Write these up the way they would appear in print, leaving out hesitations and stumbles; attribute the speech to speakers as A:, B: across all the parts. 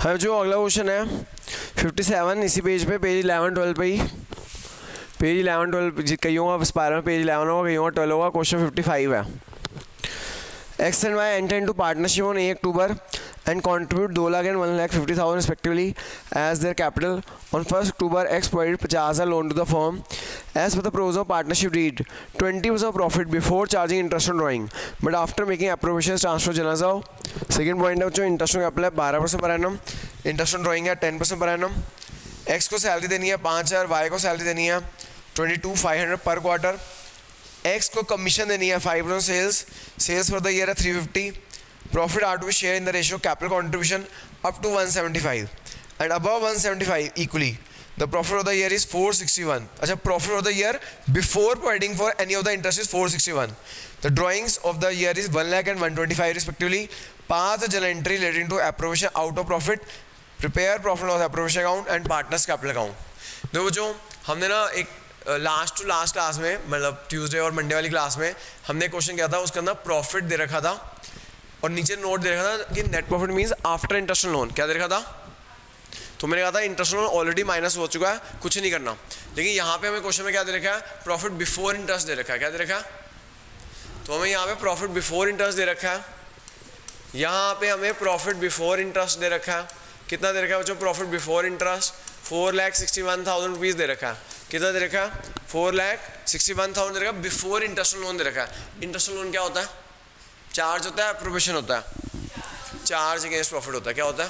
A: है जो अगला क्वेश्चन है 57 इसी पेज पे, पेज 11-12 पे ही, पेज 11-12 कहीं होगा स्पायरल, पेज 11 होगा, कहीं होगा 12 होगा। क्वेश्चन 55 है, X and Y enter into partnership on 8 October and contribute 2 lakh and 1,50,000 respectively as their capital. On 1st October, X provided 50,000 loan to the firm. As per the provisions of partnership deed, 20% of profit before charging interest on drawing, but after making appropriations transfer चला जाओ। Second point है बच्चों, interest on capital है 12% per annum, interest on drawing है 10% per annum. X को salary देनी है 5,000, Y को सैलरी देनी है 22,500 पर क्वार्टर। X को कमीशन देनी है 5% sales, sales for the year है 350, profit are to be share in the ratio capital contribution up to 175 and above 175 equally the profit of the year is 461। अच्छा, profit of the year before providing for any of the interest is 461। The drawings of the year is 1 lakh and 125 respectively. Pass the journal entry relating to appropriation out of profit, prepare profit loss appropriation account and partners capital account. देखो जो हमने ना एक last to last class में, मतलब Tuesday और Monday वाली class में हमने क्वेश्चन किया था, उसके अंदर प्रॉफिट दे रखा था और नीचे नोट दे रखा था कि net profit means after interest loan. क्या दे रखा था? तो मैंने कहा था इंटरेस्ट लोन ऑलरेडी माइनस हो चुका है, कुछ नहीं करना। लेकिन यहाँ पे हमें क्वेश्चन में क्या दे रखा है? प्रॉफिट बिफोर इंटरेस्ट दे रखा है। क्या दे रखा है? तो हमें यहाँ पे प्रॉफिट बिफोर इंटरेस्ट दे रखा है, यहाँ पे हमें प्रॉफिट बिफोर इंटरेस्ट दे रखा है। कितना दे रखा है बच्चों? प्रॉफिट बिफोर इंटरेस्ट 4,61,000 रुपीज़ दे रखा है। कितना दे रखा है? 4,61,000 दे रखा है। बिफोर इंटरेस्ट लोन दे रखा है। इंटरेस्ट लोन क्या होता है? चार्ज होता है, प्रोविजन होता है, चार्ज अगेंस्ट प्रॉफिट होता है। क्या होता है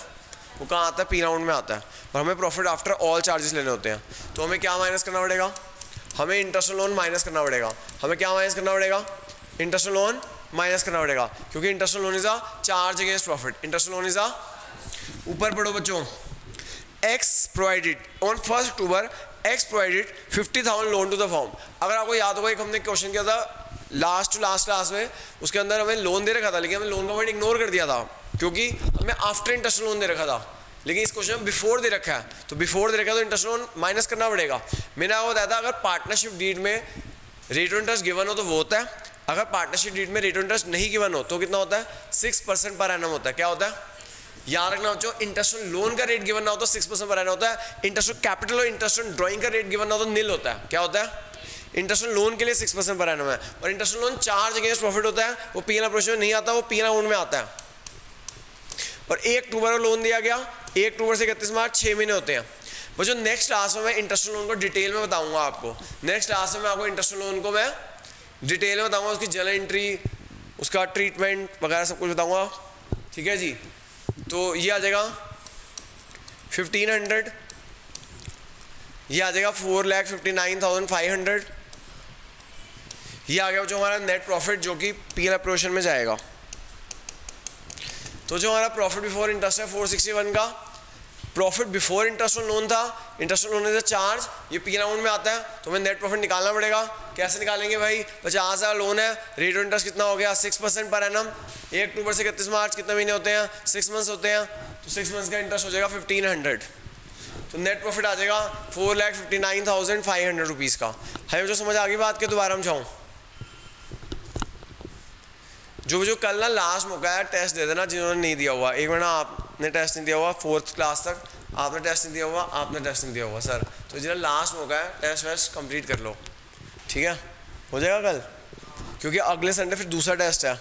A: वो? कहाँ आता है? पी राउंड में आता है। और हमें प्रॉफिट आफ्टर ऑल चार्जेस लेने होते हैं। तो हमें क्या माइनस करना पड़ेगा? हमें इंटरेस्ट लोन माइनस करना पड़ेगा। हमें क्या माइनस करना पड़ेगा? इंटरेस्ट लोन माइनस करना पड़ेगा, क्योंकि interest loan is a charge against profit. Interest loan is अ, ऊपर पढ़ो बच्चों, X provided on 1st October, X provided 50,000 loan to the firm. अगर आपको याद होगा, एक हमने क्वेश्चन किया था लास्ट टू लास्ट क्लास में, उसके अंदर हमें लोन दे रखा था, लेकिन हमें लोन का पॉइंट इग्नोर कर दिया था क्योंकि हमें आफ्टर इंटरेस्ट लोन दे रखा था। लेकिन इस क्वेश्चन में बिफोर दे रखा है, तो बिफोर दे रखा है तो इंटरेस्ट लोन माइनस करना पड़ेगा। मैंने आपको बताया था अगर पार्टनरशिप डीड में रेट ऑफ इंटरेस्ट गिवन हो तो वो होता है, अगर पार्टनरशिप डीड में रेट ऑफ इंटरेस्ट नहीं गिवन हो तो कितना होता है? 6% पर एनम होता है। क्या होता है? याद रखना बच्चों, इंटरेस्ट ऑन लोन का रेट गिवन ना हो तो 6% पर एनम होता है। इंटरेस्ट ऑन कैपिटल और इंटरेस्ट ऑन ड्राइंग का रेट गिवन ना हो तो निल होता है। क्या होता है? इंटरेस्ट ऑन लोन के लिए 6% पर एनम है, और interest on loan charge against profit होता है, वो पी एन अप्रोच में नहीं आता, वो पी एन अकाउंट में आता है। और 1 अक्टूबर को लोन दिया गया, 1 अक्टूबर से 31 मार्च 6 महीने होते हैं बच्चों। नेक्स्ट क्लास में मैं इंटरेस्ट लोन को डिटेल में बताऊंगा आपको। नेक्स्ट क्लास में मैं आपको इंटरेस्ट लोन को मैं डिटेल में बताऊंगा, उसकी जर्नल एंट्री, उसका ट्रीटमेंट वगैरह सब कुछ बताऊंगा। ठीक है जी। तो ये आ जाएगा 1,500, ये आ जाएगा 4,59,500, ये आ गया जो हमारा नेट प्रॉफिट जो कि पी एन अप्रोशन में जाएगा। तो जो हमारा प्रॉफिट बिफोर इंटरेस्ट है 461 का, profit before interest on loan था, interest on loan is a charge, ये पी एन अकाउंट में आता है, तो हमें नेट प्रॉफिट निकालना पड़ेगा। कैसे निकालेंगे भाई? 50,000 लोन है, रेट ऑफ इंटरेस्ट कितना हो गया? 6% पर एनम। 1 अक्टूबर से 31 मार्च कितने महीने होते हैं? 6 मंथ्स होते हैं, तो 6 मंथ्स का इंटरेस्ट हो जाएगा 1,500। तो नेट प्रॉफिट आ जाएगा 4,59,500 रुपीज़ का। है जो समझ आ गई बात के? दोबारा समझाऊँ? जो कल ना लास्ट मौका है, टेस्ट दे देना जिन्होंने नहीं दिया हुआ। एक महीना आपने टेस्ट नहीं दिया हुआ, 4th क्लास तक आपने टेस्ट नहीं दिया हुआ, आपने टेस्ट नहीं दिया हुआ सर, तो जिन्हें लास्ट मौका है टेस्ट वेस्ट कंप्लीट कर लो। ठीक है, हो जाएगा कल, क्योंकि अगले संडे फिर दूसरा टेस्ट है,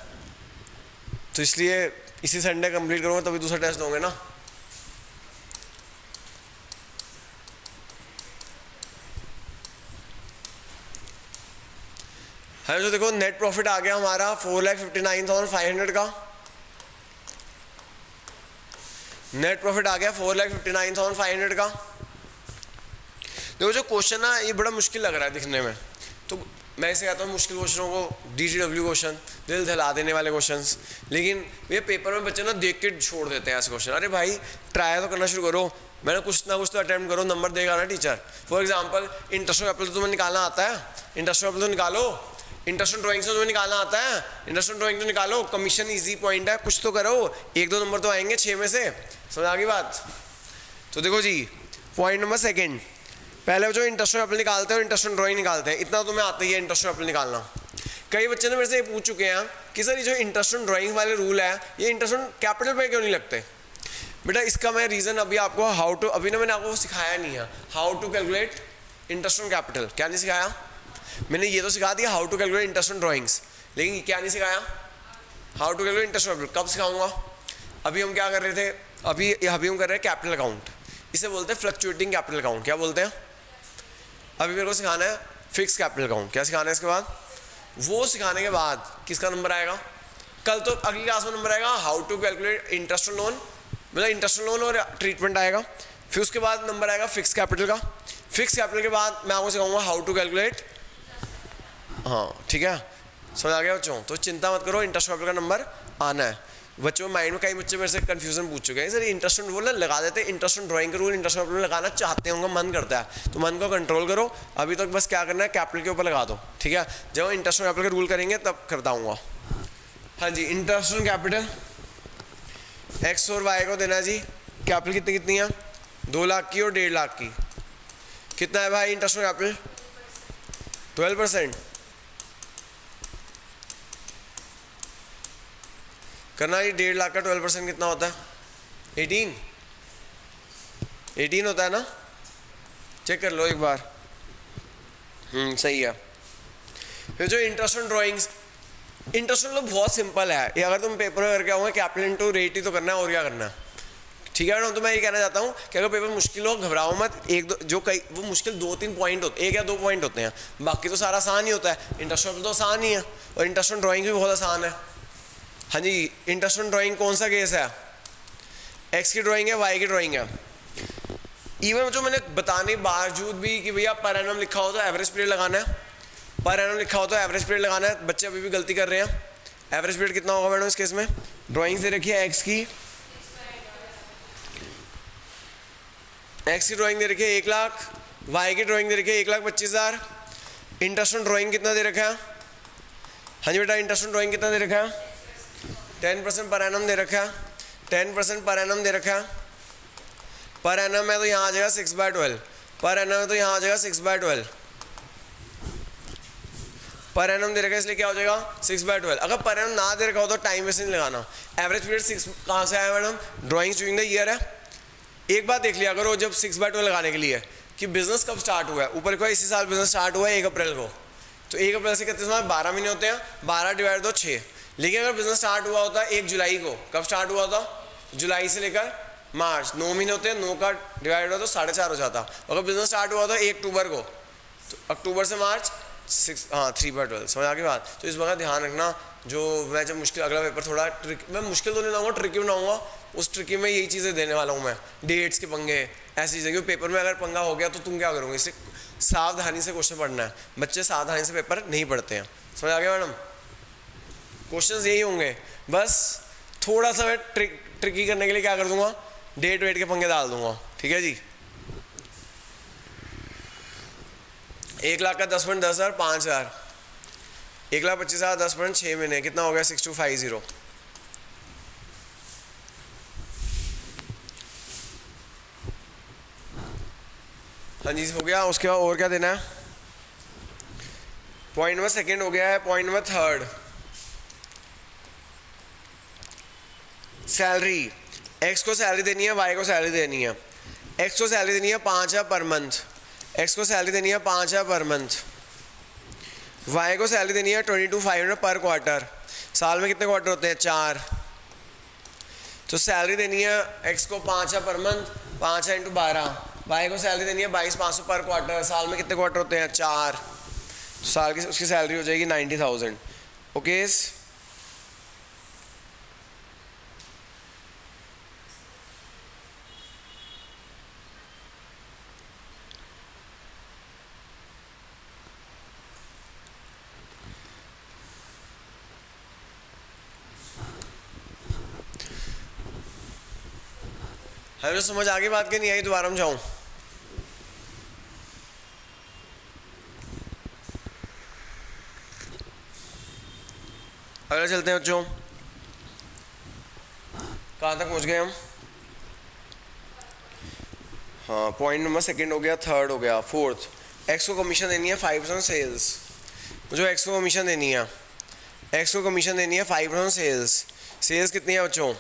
A: तो इसलिए इसी संडे कंप्लीट करूँगा तभी दूसरा टेस्ट दोगे ना। है जो देखो नेट प्रॉफिट आ गया हमारा 4,59,500 का, नेट प्रॉफिट आ गया 4,59,500 का। देखो जो क्वेश्चन ना ये बड़ा मुश्किल लग रहा है दिखने में, तो मैं इसे कहता हूँ मुश्किल क्वेश्चनों को DTW क्वेश्चन, दिल दहला देने वाले क्वेश्चंस। लेकिन ये पेपर में बच्चे ना देख के छोड़ देते हैं ऐसे क्वेश्चन। अरे भाई ट्राई तो करना शुरू करो, मैंने कुछ ना कुछ तो अटेम्प्ट करो, नंबर देगा ना teacher. For example interest on capital तो तुम्हें निकालना आता है, इंटरेस्ट ऑन कैपिटल तो निकालो, इंटरेस्ट ऑन ड्राइंग से तुम्हें निकालना आता है, इंटरेस्ट ऑन ड्राइंग तो निकालो, कमीशन इजी पॉइंट है, कुछ तो करो, 1-2 नंबर तो आएंगे 6 में से। समझ आ गई बात? तो देखो जी पॉइंट नंबर 2, पहले जो इंटरेस्ट ऑन कैपिटल निकालते हैं और इंटरेस्ट ऑन ड्राइंग निकालते हैं, इतना तुम्हें आता ही है इंटरेस्ट ऑन कैपिटल निकालना। कई बच्चे ने मेरे से ये पूछ चुके हैं कि सर ये जो इंटरेस्ट ऑन ड्राइंग वाले रूल है ये इंटरेस्ट ऑन कैपिटल पे क्यों नहीं लगते? बेटा इसका मैं रीज़न अभी आपको हाउ टू, अभी ना मैंने आपको सिखाया नहीं है how to calculate interest on capital. क्या नहीं सिखाया मैंने? ये तो सिखा दिया how to calculate interest on drawings, लेकिन क्या नहीं सिखाया? How to calculate interest on capital. कब सिखाऊंगा? अभी हम क्या कर रहे थे, अभी हम कर रहे हैं कैपिटल अकाउंट, इसे बोलते हैं फ्लक्चुएटिंग कैपिटल अकाउंट। क्या बोलते हैं? अभी मेरे को सिखाना है फिक्स कैपिटल अकाउंट। क्या सिखाना है इसके बाद? वो सिखाने के बाद किसका नंबर आएगा? कल तो अगली क्लास में नंबर आएगा how to calculate interest on loan, मतलब इंटरेस्ट ऑन लोन और ट्रीटमेंट आएगा। फिर उसके बाद नंबर आएगा फिक्स कैपिटल का। फिक्स कैपिटल के बाद मैं आपको सिखाऊंगा हाउ टू कैलकुलेट, हाँ ठीक है, समझ आ गया बच्चों? तो चिंता मत करो, इंटरेस्ट कैपिटल का नंबर आना है। बच्चों माइंड में कई बच्चे मेरे से कंफ्यूजन पूछ चुके हैं, सर इंटरेस्ट ऑन बोल लगा देते हैं, इंटरेस्ट ऑन ड्राइंग का रूल इंटरेस्ट कैपिटल में लगाना चाहते होंगे, मन करता है, तो मन को कंट्रोल करो। अभी तक बस क्या करना है, कैपिटल के ऊपर लगा दो, ठीक है? जब इंटरेस्ट ऑन कैपिटल का रूल करेंगे तब करता हूँ। हाँ जी, इंटरेस्ट ऑन कैपिटल एक्स और वाई को देना है जी। कैपिटल कितनी कितनी है? 2 लाख की और 1.5 लाख की। कितना है भाई इंटरेस्ट ऑन कैपिटल? 12%। करना ये 1.5 लाख का 12% कितना होता है? 18 होता है ना? चेक कर लो एक बार। सही है। फिर जो interest on drawings, interest on बहुत सिंपल है ये, अगर तुम पेपर में करके आओगे कैपिटल इनटू रेट ही तो करना है, और क्या करना है, ठीक है ना? तो मैं ये कहना चाहता हूँ कि अगर पेपर मुश्किल हो घबराओ मत, एक दो जो कई वो मुश्किल 2-3 पॉइंट होते, 1 या 2 पॉइंट होते हैं, बाकी तो सारा आसान ही होता है। इंटरेस्ट ऑन तो आसान ही है, और इंटरेस्ट ऑन ड्राइंग भी बहुत आसान है। हाँ जी, इंटरेस्ट ऑन ड्राइंग कौन सा केस है? एक्स की ड्राइंग है, वाई की ड्राइंग है। इवन जो मैंने बताने के बावजूद भी कि भैया पर एनम लिखा हो तो एवरेज पीरियड लगाना है, पर एनम लिखा हो तो एवरेज पीरियड लगाना है, बच्चे अभी भी गलती कर रहे हैं। एवरेज पीरियड कितना होगा मैडम इस केस में? ड्राइंग से रखिए एक्स की ड्राइंग दे रखी है 1 लाख, वाई की ड्राइंग दे रखी है 1,25,000। इंटरेस्ट ऑन ड्राइंग कितना दे रखा है? हाँ जी बेटा, इंटरेस्ट ऑन ड्राइंग कितना दे रखा है? 10% पर एनम दे रखा है, 10% पर एनम दे रखा है। पर एनम है तो यहाँ आ जाएगा 6/12, पर एनम है तो यहाँ आ जाएगा 6/12, पर एनम दे रखा है इसलिए क्या हो जाएगा 6/12। अगर पर एनम ना दे रखा हो तो टाइम वेस्ट नहीं लगाना। एवरेज पीरियड 6 कहाँ से आया madam? Drawing during the year है। एक बात देख लिया करो जब 6/12 लगाने के लिए कि बिजनेस कब स्टार्ट हुआ है। ऊपर को इसी साल बिजनेस स्टार्ट हुआ है 1 अप्रैल को, तो 1 अप्रैल से कितने समय? 12 महीने होते हैं, 12 डिवाइड 2 6। लेकिन अगर बिजनेस स्टार्ट हुआ होता 1 जुलाई को, कब स्टार्ट हुआ था? जुलाई से लेकर मार्च, 9 महीने होते हैं, 9 का डिवाइड हुआ तो 4.5 हो जाता। अगर बिजनेस स्टार्ट हुआ था 1 अक्टूबर को, तो अक्टूबर से मार्च 3/12। समझ आ गई बात? तो इस बात का ध्यान रखना। जो मैं जब मुश्किल अगला पेपर थोड़ा ट्रिक, मैं मुश्किल तो नहीं लाऊंगा, ट्रिकी बनाऊंगा, उस ट्रिकी में यही चीज़ें देने वाला हूँ मैं, डेट्स के पंगे, ऐसी चीज़ें। क्योंकि पेपर में अगर पंगा हो गया तो तुम क्या करोगे? इसे सावधानी से क्वेश्चन पढ़ना है। बच्चे सावधानी से पेपर नहीं पढ़ते हैं। समझ आ गया मैडम? क्वेश्चंस यही होंगे, बस थोड़ा सा मैं ट्रिकी करने के लिए क्या कर दूंगा, डेट वेट के पंगे डाल दूंगा, ठीक है जी? 1 लाख का 10.10,000 5,000, 1,25,000 10.6 महीने, कितना हो गया? 6250। हाँ जी हो गया। उसके बाद और क्या देना है? पॉइंट नंबर 2 हो गया है। Point number 3, salary. एक्स को सैलरी देनी है, वाई को सैलरी देनी है। एक्स को सैलरी देनी है 5,000 पर मंथ, एक्स को सैलरी देनी है 5,000 पर मंथ। वाई को सैलरी देनी है 22,500 पर क्वार्टर। साल में कितने क्वार्टर होते हैं? 4। तो सैलरी देनी है एक्स को 5,000 पर मंथ, 5,000 × 12। वाई को सैलरी देनी है 22,500 पर क्वार्टर। साल में कितने क्वार्टर होते हैं? 4। साल की उसकी सैलरी हो जाएगी 90,000। ओके, अरे समझ आगे बात के नहीं आई? दोबारा में जाऊं? अगले चलते हैं बच्चों, कहाँ तक पहुँच गए हम? हाँ, पॉइंट नंबर 2 हो गया, 3 हो गया। 4, एक्स को कमीशन देनी है 5% सेल्स। जो एक्स को कमीशन देनी है, एक्स को कमीशन देनी है 5% सेल्स। सेल्स कितनी है बच्चों?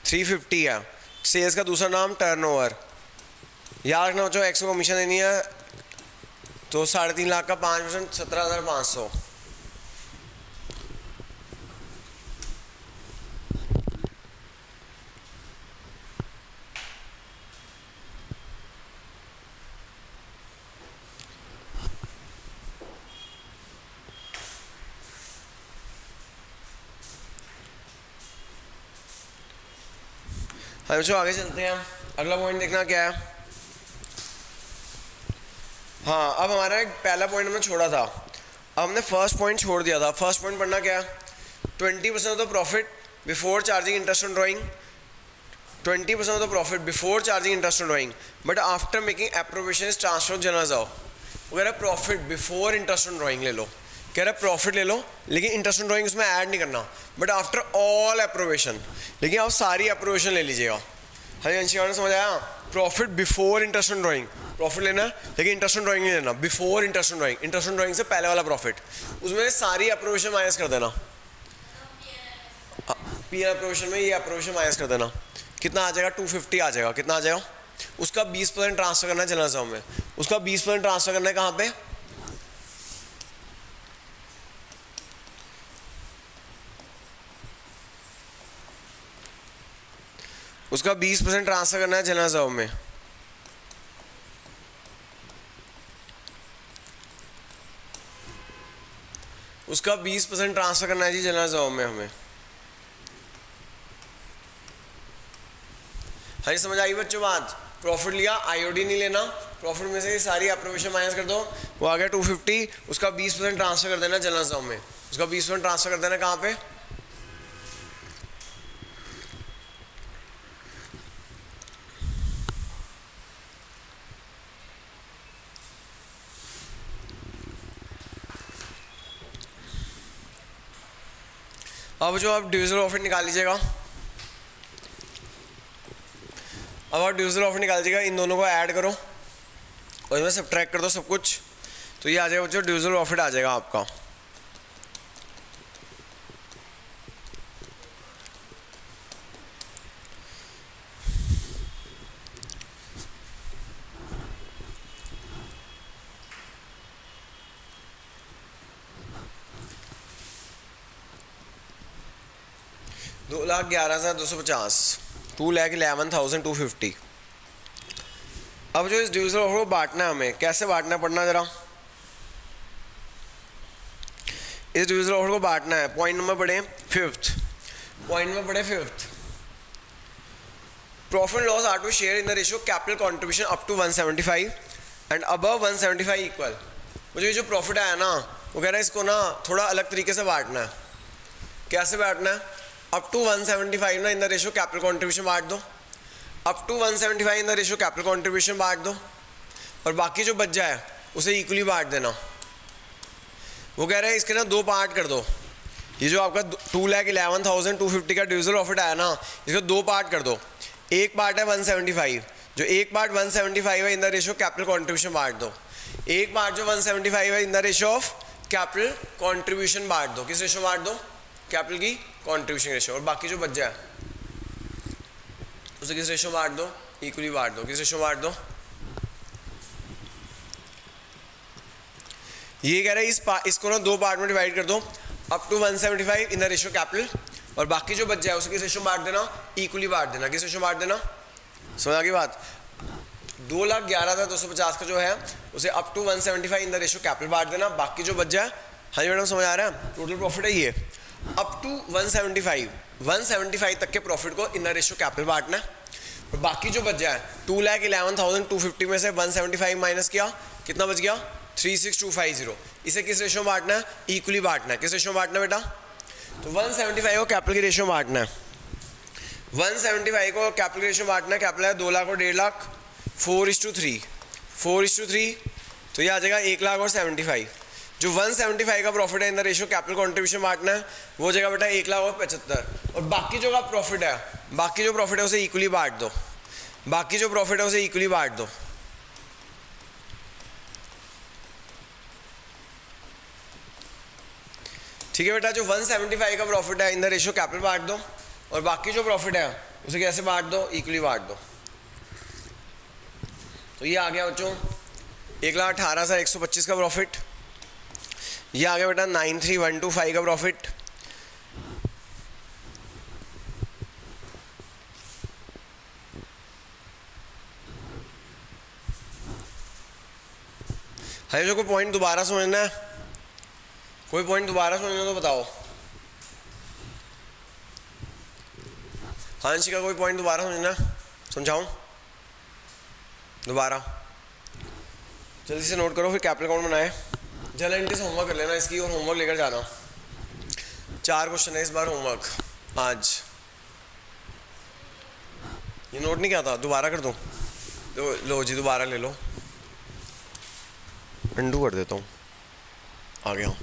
A: 350 है। सेल्स का दूसरा नाम टर्नओवर। याद रखना बच्चों, एक्स को कमीशन देनी है तो 3.5 लाख का 5% 17,500। हाँ बच्चों आगे चलते हैं। अगला पॉइंट देखना क्या है। हाँ, अब हमारा एक पहला पॉइंट हमने छोड़ा था, अब हमने फर्स्ट पॉइंट छोड़ दिया था। फर्स्ट पॉइंट पढ़ना क्या है, 20% of the profit before charging interest on drawing, 20% of the profit before charging interest on drawing but after making appropriation is transfer general जाओ। वो कह रहा है profit before interest on drawing ले लो, कह रहा है प्रॉफिट ले लो लेकिन इंटरेस्ट ऑन ड्राइंग उसमें ऐड नहीं करना, बट आफ्टर ऑल अप्रोवेशन, लेकिन आप सारी अप्रोवेशन ले लीजिएगा। हाँ अंशिका ने समझ आया, profit before interest on drawing, profit लेना है लेकिन इंटरेस्ट ऑन ड्राइंग नहीं लेना, before interest on drawing, interest on drawing से पहले वाला प्रॉफिट, उसमें सारी अप्रोवेशन माइनस कर देना। पी एन अप्रोवेशन में ये अप्रोवेशन माइनस कर देना, कितना आ जाएगा 250 आ जाएगा। कितना आ जाएगा, उसका 20% ट्रांसफर करना है जनरल अकाउंट में, उसका 20% ट्रांसफर करना है कहाँ पे, उसका 20% ट्रांसफर करना है जनरल अकाउंट में। उसका 20% ट्रांसफर करना है जी जनरल अकाउंट में हमें। हाँ समझ आई बच्चों बात। प्रॉफिट लिया, आईओडी नहीं लेना, प्रॉफिट में से सारी अप्रोवेशन माइनस कर दो, वो आ गया 250, उसका 20% ट्रांसफर कर देना जनरल अकाउंट में, उसका 20% ट्रांसफर कर देना कहाँ पे, अब जो आप डिविजिबल प्रॉफिट निकाल लीजिएगा, अब आप डिविजिबल प्रॉफिट निकाल लीजिएगा, इन दोनों को ऐड करो और इसमें सब्ट्रैक्ट कर दो सब कुछ, तो ये आ जाएगा जो डिविजिबल प्रॉफिट आ जाएगा आपका। $2,11,250, 2,11,250। अब जो इस डिविजिबल प्रॉफिट को बांटना है हमें, कैसे बांटना है पढ़ना जरा। इस डिविजिबल प्रॉफिट को बांटना है, पॉइंट नंबर पढ़े फिफ्थ, पॉइंट नंबर पढ़े fifth, profit and loss are to share in the ratio capital contribution up to 175 and above 175 equal. मुझे जो प्रॉफिट आया ना, वो कह रहा है इसको ना थोड़ा अलग तरीके से बांटना है। कैसे बांटना है, अप टू 175 ना in the ratio capital contribution बांट दो, up to 175 in the ratio capital contribution बांट दो, और बाकी जो बच जाए उसे इक्वली बांट देना। वो कह रहे हैं इसके ना दो पार्ट कर दो, ये जो आपका 2,11,250 का डिविजिबल प्रॉफिट आया ना, इसको दो पार्ट कर दो। एक पार्ट है 175, जो एक पार्ट 175 है इन द रेशियो कैपिटल कंट्रीब्यूशन बांट दो, एक पार्ट जो 175 है इन the ratio of capital contribution बांट दो। किस रेशियो बांट दो, कैपिटल की कंट्रीब्यूशन रेशियो, और बाकी जो बच जाए उसे किस रेशियो बांट दो, इक्वली बांट दो। किस रेशियो बांट दो, ये कह रहे हैं इसको ना दो पार्ट में डिवाइड कर दो, up to 175 in the ratio capital, और बाकी जो बच जाए उसे किस रेशियो बांट देना, इक्वली बांट देना। किस रेशियो बांट देना, समझ आ गई बात। 2,11,250 का जो है उसे up to 175 in the ratio capital बांट देना, बाकी जो बच जाए, हाँ जी मैडम समझ आ रहा है, टोटल प्रॉफिट है ये अप टू 175 तक के प्रॉफिट को इन द रेशियो कैपिटल बांटना है, और बाकी जो बच जाए 2,11,250 में से 175 माइनस किया, कितना बच गया 36,250, इसे किस रेशियो में बांटना है, इक्वली बांटना है। किस रेशियो में बांटना है बेटा, तो 175 को कैपिटल की रेशियो में बांटना है, 175 को कैपिटल की रेशियो में बांटना है। कैपिटल है 2 लाख और 1.5 लाख, 4:3, तो ये आ जाएगा 1 लाख और 75। जो 175 का प्रॉफिट है इन द रेशियो कैपिटल कंट्रीब्यूशन बांटना है, वो जगह बेटा 1 लाख और 75, और बाकी जो का प्रॉफिट है, बाकी जो प्रॉफिट है उसे इक्वली बांट दो, बाकी जो प्रॉफिट है उसे इक्वली बांट दो। ठीक है बेटा, जो 175 का प्रॉफिट है इन द रेशियो कैपिटल बांट दो, और बाकी जो प्रॉफिट है उसे कैसे बांट दो, इक्वली बांट दो। तो ये आ गया बच्चों 1,18,125 का प्रॉफिट। ये आ गया बेटा 93,125 का प्रॉफिट। है जो कोई पॉइंट दोबारा समझना है, कोई पॉइंट दोबारा समझना है तो बताओ। हांशी का कोई पॉइंट दोबारा समझना है, समझाऊं दोबारा? जल्दी से नोट करो, फिर कैपिटल अकाउंट बनाए। जल्दी से होमवर्क कर लेना इसकी, और होमवर्क लेकर जाना। 4 क्वेश्चन है इस बार होमवर्क आज। ये नोट नहीं किया था, दोबारा कर दूं? लो जी दोबारा ले लो, अंडू कर देता हूँ। आ गया हूँ।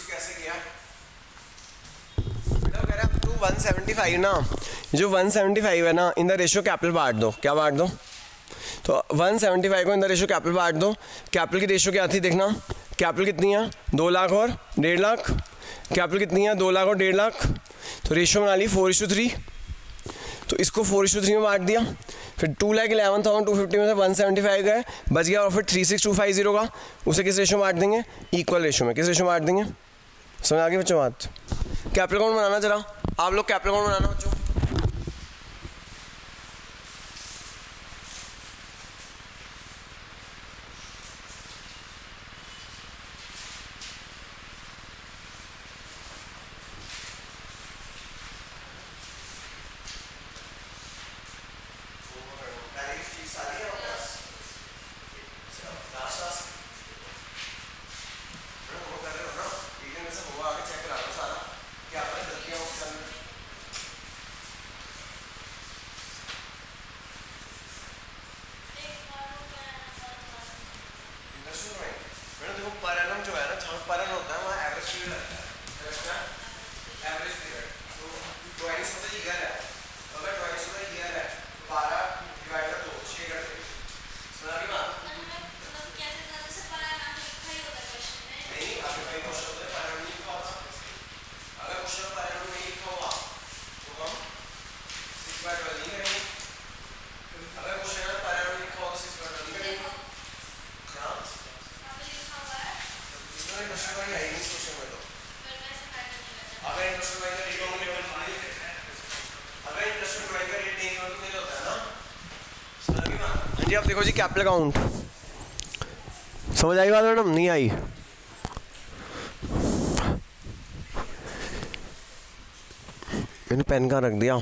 A: कैसे किया? 175 ना, जो 175 है ना, इन द रेशियो कैपिटल बांट दो। क्या बांट दो? तो 175 को इन द रेशियो कैपिटल बांट दो। कैपिटल की रेशियो क्या थी देखना, कैपिटल कितनी है 2 लाख और 1.5 लाख। कैपिटल कितनी है 2 लाख और 1.5 लाख। तो रेशियो बना ली 4:3। तो इसको 4:3 में बांट दिया। फिर 2,11,250 में से 175 गए, बच गया प्रॉफिट 36,250 का। उसे किस रेशियो में बांट देंगे? इक्वल रेशियो में। किस रेशियो में बांट देंगे? समझ आ गई बच्चों बात? कैपिटल अकाउंट बनाना जरा, आप लोग कैपिटल अकाउंट बनाना बच्चों। जी अब देखो जी कैपिटल अकाउंट, समझ आई बात मैडम? नहीं आई? मैंने पेन कहाँ रख दिया?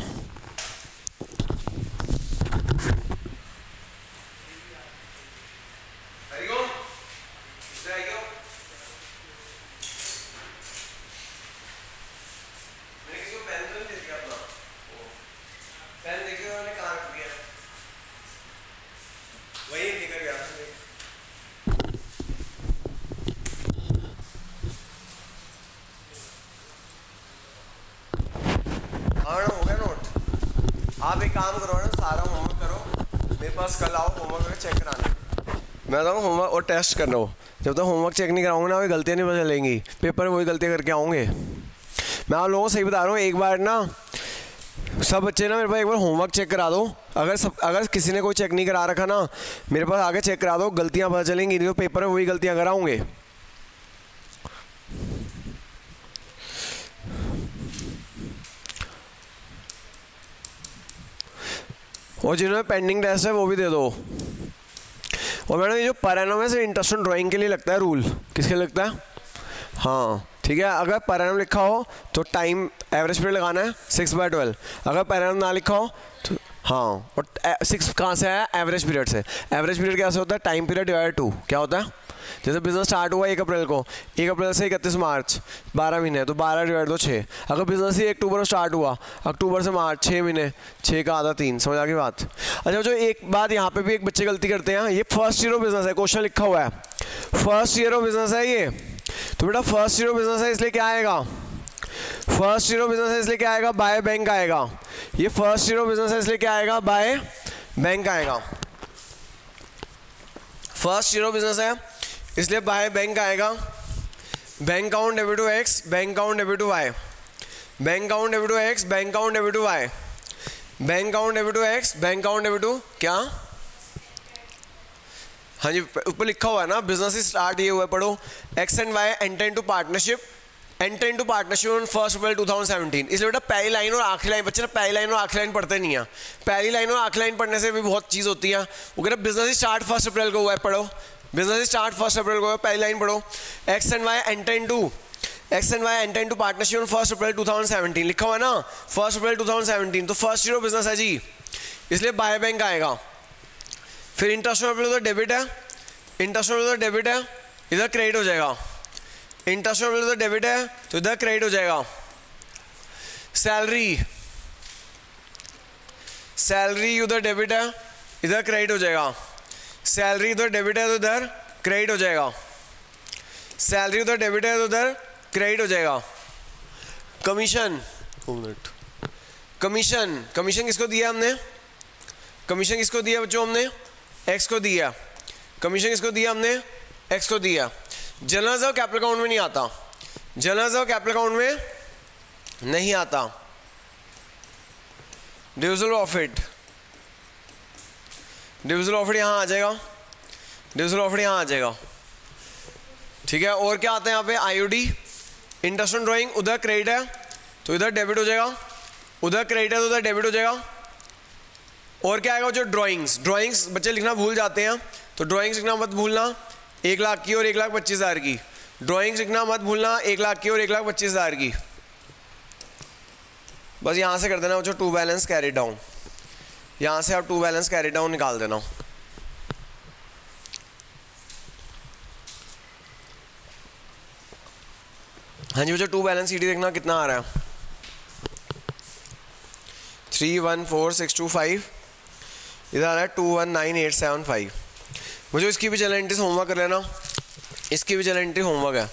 A: आप एक काम करो ना, सारा होमवर्क करो, मेरे पास कल आओ होमवर्क चेक कराने। मैं बताऊँ होमवर्क और टेस्ट करना हो, जब तक होमवर्क चेक नहीं कराऊंगा ना वही गलतियाँ नहीं पता चलेंगी, पेपर में वही गलतियाँ करके आऊँगे। मैं आप लोगों को सही बता रहा हूँ, एक बार ना सब बच्चे ना मेरे पास एक बार होमवर्क चेक करा दो। अगर किसी ने कोई चेक नहीं करा रखा ना, मेरे पास आगे चेक करा दो, गलतियाँ पता चलेंगी, नहीं तो पेपर में वही गलतियाँ कराऊँगे। और जिन्होंने पेंडिंग टेस्ट है वो भी दे दो। और मैडम ये जो पर एनम है सिर्फ इंटरेस्ट ऑन ड्राइंग के लिए लगता है रूल, किसके लिए लगता है? हाँ ठीक है, अगर पर एनम लिखा हो तो टाइम एवरेज पीरियड लगाना है 6/12। अगर पर एनम ना लिखा हो तो हाँ, और 6 कहाँ से आया? एवरेज पीरियड से। एवरेज पीरियड कैसे होता है? Time period divide 2। क्या होता है? जैसे बिजनेस स्टार्ट हुआ 1 अप्रैल को, 1 अप्रैल से 31 मार्च 12 महीने, तो 12 डिवाइड 2 6। अगर बिजनेस ही 1 अक्टूबर को स्टार्ट हुआ, अक्टूबर से मार्च 6 महीने, 6 का आधा 3, समझ आ गई बात। अच्छा जो एक बात यहाँ पे भी एक बच्चे गलती करते हैं, ये फर्स्ट ईयर ऑफ बिजनेस है, क्वेश्चन लिखा हुआ है फर्स्ट ईयर ऑफ बिजनेस है ये, तो बेटा फर्स्ट ईयर ऑफ बिजनेस है इसलिए क्या आएगा, फर्स्ट ईयर ऑफ बिजनेस है इसलिए क्या आएगा, बाय बैंक आएगा। ये फर्स्ट ईयर ऑफ बिजनेस है इसलिए क्या आएगा, बाय बैंक आएगा। फर्स्ट ईयर ऑफ बिजनेस है इसलिए बाय बैंक आएगा। Bank account debit to X, bank account debit to Y, bank account debit to X, bank account debit to Y, bank account debit to X, bank account debit to क्या, हाँ जी ऊपर लिखा हुआ है ना, business start ये हुआ है, पढ़ो। X and Y enter into partnership, enter into partnership on 1 April 2017। इसलिए बेटा पहली लाइन और आखिरी लाइन, बच्चे ना पहली लाइन और आखिरी लाइन पढ़ते नहीं है, पहली लाइन और आखिरी लाइन पढ़ने से भी बहुत चीज़ होती है। वो कह रहे बिजनेस स्टार्ट 1 अप्रैल को हुआ है, पढ़ो बिजनेस स्टार्ट 1 अप्रैल को हुआ है, पहली लाइन पढ़ो। X and Y enter into partnership on 1 April 2017 लिखा हुआ है ना, 1 अप्रैल 2017, तो फर्स्ट ईयर ऑफ बिजनेस है जी, इसलिए बाय बैंक आएगा। फिर इंटरेस्ट उधर डेबिट है, इंटरेस्ट उधर डेबिट है, इधर क्रेडिट हो जाएगा। इंटरेस्ट उधर डेबिट है तो इधर क्रेडिट हो जाएगा। सैलरी उधर डेबिट है, इधर क्रेडिट हो जाएगा। सैलरी उधर डेबिट है तो इधर क्रेडिट हो जाएगा। सैलरी उधर डेबिट है तो इधर क्रेडिट हो जाएगा। कमीशन, कमीशन किसको दिया हमने, कमीशन किसको दिया बच्चों, हमने एक्स को दिया। कमीशन किसको दिया हमने, एक्स को दिया। जनरल रिजर्व कैपिटल अकाउंट में नहीं आता, जनरल रिजर्व कैपिटल अकाउंट में नहीं आता। डिविजिबल प्रॉफिट, डिविजिबल प्रॉफिट यहाँ आ जाएगा, डिविजिबल प्रॉफिट यहाँ आ जाएगा, ठीक है। और क्या आता है यहाँ पे, आईओडी, इंटरेस्ट ऑन ड्राइंग, उधर क्रेडिट है तो इधर डेबिट हो जाएगा, उधर क्रेडिट है तो उधर डेबिट हो जाएगा। और क्या आएगा जो ड्राइंग्स बच्चे लिखना भूल जाते हैं, तो ड्राइंग्स लिखना मत भूलना, 1 लाख की और 1,25,000 की। ड्राइंग्स लिखना मत भूलना, 1 लाख की और 1,25,000 की। बस यहाँ से कर देना जो टू बैलेंस कैरी डाउन, यहाँ से आप टू बैलेंस कैरी डाउन निकाल देना। हाँ जी बच्चों टू बैलेंस सीडी देखना कितना आ रहा है, 314,625, इधर आ रहा है 219,875। मुझे इसकी भी चैलेंज होमवर्क कर लेना, इसकी भी चैलेंज होमवर्क है।